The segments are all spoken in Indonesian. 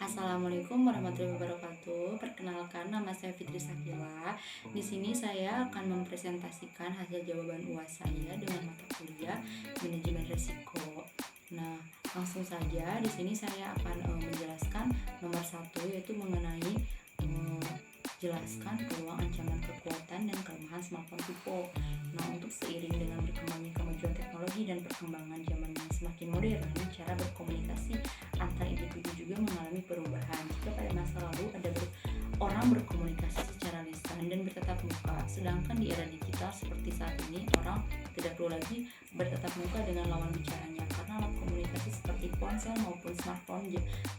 Assalamualaikum warahmatullahi wabarakatuh. Perkenalkan, nama saya Fitri Sakila. Di sini saya akan mempresentasikan hasil jawaban UAS saya dengan mata kuliah manajemen risiko. Nah, langsung saja di sini saya akan menjelaskan nomor satu, yaitu mengenai jelaskan peluang, ancaman, kekuatan, dan kelemahan smartphone Vivo. Nah, untuk seiring dengan berkembangnya kemajuan teknologi dan perkembangan zaman yang semakin modern, cara berkomunikasi antar individu juga mengalami perubahan. Jika pada masa lalu orang berkomunikasi secara lisan dan bertatap muka, sedangkan di era digital seperti saat ini, orang tidak perlu lagi bertatap muka dengan lawan bicaranya, karena alat komunikasi seperti ponsel maupun smartphone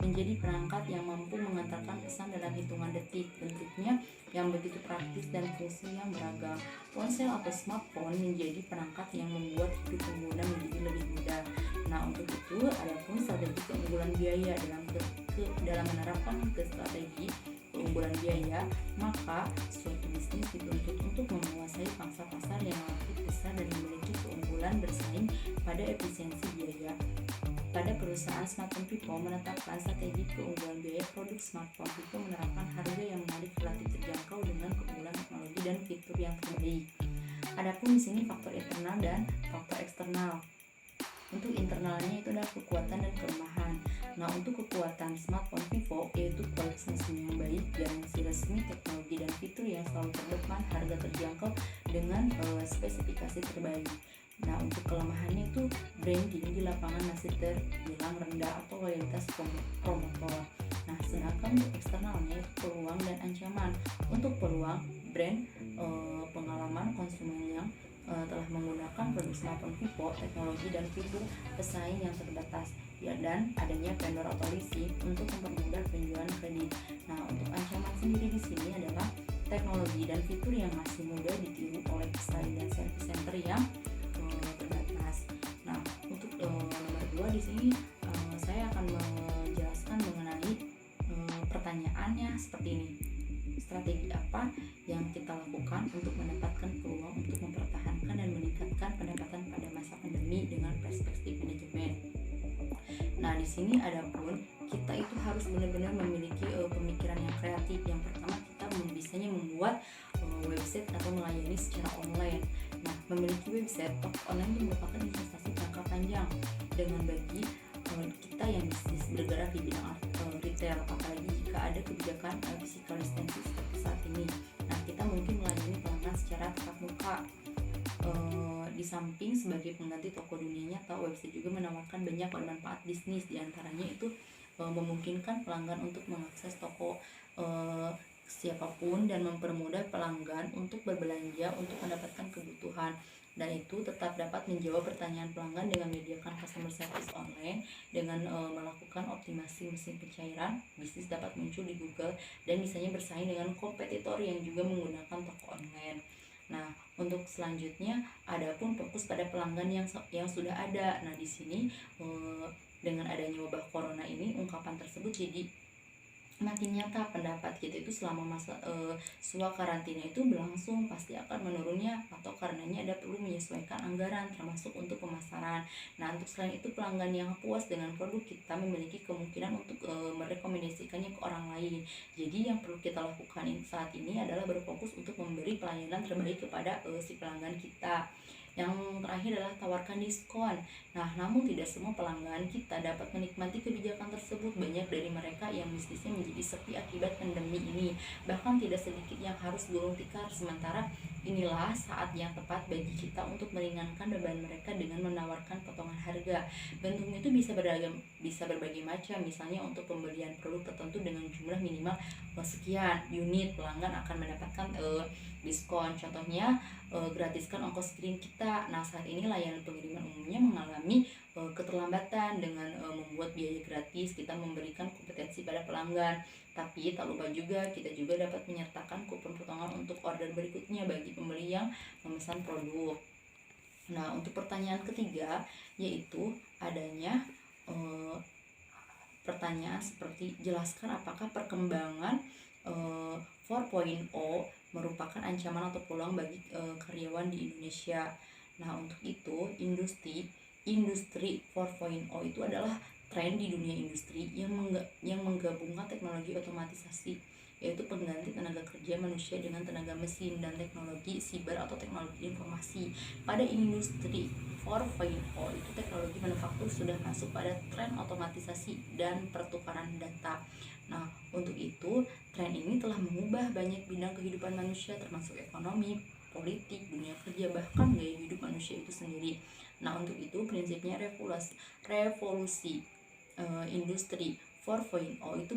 menjadi perangkat yang mampu mengantarkan pesan dalam hitungan detik. Bentuknya yang begitu praktis dan fungsi yang beragam. Ponsel atau smartphone menjadi perangkat yang membuat hidup pengguna menjadi lebih mudah. Nah, untuk itu ada pun strategi keunggulan biaya dalam menerapkan strategi keunggulan biaya, maka suatu bisnis dituntut untuk menguasai pangsa pasar yang relatif besar dan memiliki keunggulan bersaing pada efisiensi biaya. Pada perusahaan smartphone Vivo menetapkan strategi keunggulan biaya produk smartphone, Vivo menerapkan harga yang menarik relatif terjangkau dengan keunggulan teknologi dan fitur yang terbaik. Adapun di sini faktor internal dan faktor eksternal. Untuk internalnya itu adalah kekuatan dan kelemahan. Nah, untuk kekuatan smartphone Vivo yaitu kualitas mesin yang baik, garansi resmi, teknologi dan fitur yang selalu terdepan, harga terjangkau dengan spesifikasi terbaik. Nah, untuk kelemahannya itu branding di lapangan masih terbilang rendah atau loyalitas promotor. Nah, sedangkan untuk eksternalnya itu peluang dan ancaman. Untuk peluang, brand, pengalaman konsumen yang telah menggunakan produk smartphone Vivo, teknologi dan fitur pesaing yang terbatas, ya, dan adanya vendor atau leasing untuk mempermudah penjualan kredit. Nah, untuk ancaman sendiri di sini adalah teknologi dan fitur yang masih mudah ditiru oleh pesaing dan service center yang terbatas. Nah, untuk nomor 2 di sini saya akan menjelaskan mengenai pertanyaannya seperti ini. Strategi apa yang kita lakukan untuk mendapatkan peluang untuk mempertahankan dan meningkatkan pendapatan pada masa pandemi dengan perspektif manajemen? Nah, di sini adapun kita itu harus benar-benar memiliki pemikiran yang kreatif. Yang pertama, kita bisanya membuat website atau melayani secara online. Nah, memiliki website toko online itu merupakan investasi jangka panjang dengan bagi kita yang bisnis bergerak di bidang retail, apalagi jika ada kebijakan physical distancing seperti saat ini. Nah, kita mungkin melayani pelanggan secara tatap muka. Di samping sebagai pengganti toko dunia nyata, website juga menawarkan banyak bermanfaat bisnis, diantaranya itu memungkinkan pelanggan untuk mengakses toko siapapun dan mempermudah pelanggan untuk berbelanja untuk mendapatkan kebutuhan, dan itu tetap dapat menjawab pertanyaan pelanggan dengan menyediakan customer service online. Dengan melakukan optimasi mesin pencairan, bisnis dapat muncul di Google dan misalnya bersaing dengan kompetitor yang juga menggunakan toko online. Nah, untuk selanjutnya adapun fokus pada pelanggan yang sudah ada. Nah, di sini dengan adanya wabah corona ini, ungkapan tersebut jadi makin nyata. Pendapat kita itu selama masa karantina itu berlangsung pasti akan menurunnya, atau karenanya ada perlu menyesuaikan anggaran termasuk untuk pemasaran. Nah, untuk selain itu pelanggan yang puas dengan produk kita memiliki kemungkinan untuk merekomendasikannya ke orang lain. Jadi yang perlu kita lakukan saat ini adalah berfokus untuk memberi pelayanan terbaik kepada si pelanggan kita. Yang terakhir adalah tawarkan diskon. Nah, namun tidak semua pelanggan kita dapat menikmati kebijakan tersebut. Banyak dari mereka yang bisnisnya menjadi sepi akibat pandemi ini. Bahkan tidak sedikit yang harus gulung tikar. Sementara inilah saat yang tepat bagi kita untuk meringankan beban mereka dengan menawarkan potongan harga. Bentuknya itu bisa berbagai macam. Misalnya untuk pembelian produk tertentu dengan jumlah minimal sekian unit, pelanggan akan mendapatkan diskon. Contohnya gratiskan ongkos kirim kita. Nah, saat ini layanan pengiriman umumnya mengalami keterlambatan. Dengan membuat biaya gratis, kita memberikan kompetensi pada pelanggan. Tapi tak lupa juga, kita juga dapat menyertakan kupon potongan untuk order berikutnya bagi pembeli yang memesan produk. Nah, untuk pertanyaan ketiga yaitu adanya pertanyaan seperti jelaskan apakah perkembangan 4.0 merupakan ancaman atau peluang bagi karyawan di Indonesia. Nah, untuk itu industri 4.0 itu adalah tren di dunia industri yang menggabungkan teknologi otomatisasi, yaitu pengganti tenaga kerja manusia dengan tenaga mesin, dan teknologi siber atau teknologi informasi. Pada industri 4.0 itu teknologi manufaktur sudah masuk pada tren otomatisasi dan pertukaran data. Nah, untuk itu tren ini telah mengubah banyak bidang kehidupan manusia termasuk ekonomi, politik, dunia kerja, bahkan gaya hidup manusia itu sendiri. Nah, untuk itu prinsipnya revolusi industri 4.0 itu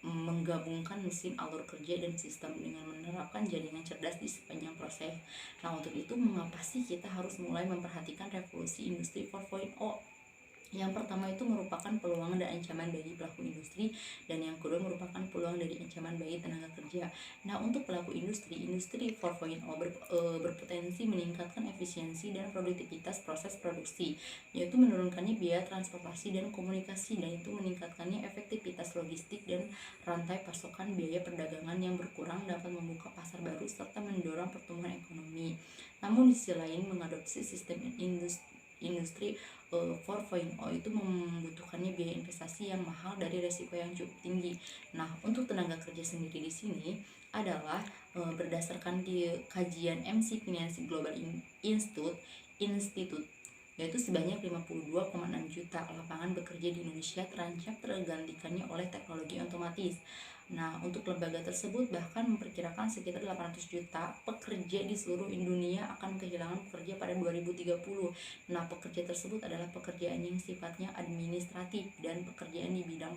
menggabungkan mesin, alur kerja, dan sistem dengan menerapkan jaringan cerdas di sepanjang proses. Nah, untuk itu mengapa sih kita harus mulai memperhatikan revolusi industri 4.0? Yang pertama itu merupakan peluang dan ancaman bagi pelaku industri, dan yang kedua merupakan peluang dari ancaman bagi tenaga kerja. Nah, untuk pelaku industri 4.0 berpotensi meningkatkan efisiensi dan produktivitas proses produksi, yaitu menurunkannya biaya transportasi dan komunikasi, dan itu meningkatkannya efektivitas logistik dan rantai pasokan. Biaya perdagangan yang berkurang dapat membuka pasar baru serta mendorong pertumbuhan ekonomi. Namun di sisi lain, mengadopsi sistem industri 4.0 itu membutuhkannya biaya investasi yang mahal dari resiko yang cukup tinggi. Nah, untuk tenaga kerja sendiri di sini adalah berdasarkan di kajian MC Finance Global Institute, yaitu sebanyak 52,6 juta lapangan bekerja di Indonesia terancam tergantikannya oleh teknologi otomatis. Nah, untuk lembaga tersebut bahkan memperkirakan sekitar 800 juta pekerja di seluruh dunia akan kehilangan pekerja pada 2030. Nah, pekerja tersebut adalah pekerjaan yang sifatnya administratif dan pekerjaan di bidang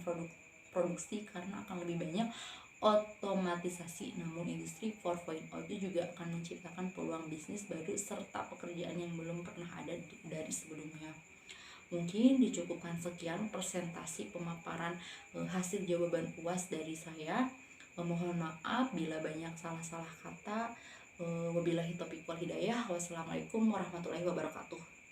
produksi karena akan lebih banyak otomatisasi. Namun industri 4.0 itu juga akan menciptakan peluang bisnis baru serta pekerjaan yang belum pernah ada dari sebelumnya. Mungkin dicukupkan sekian presentasi pemaparan hasil jawaban UAS dari saya. Mohon maaf bila banyak salah-salah kata. Wabillahi taufiq wal hidayah. Wassalamualaikum warahmatullahi wabarakatuh.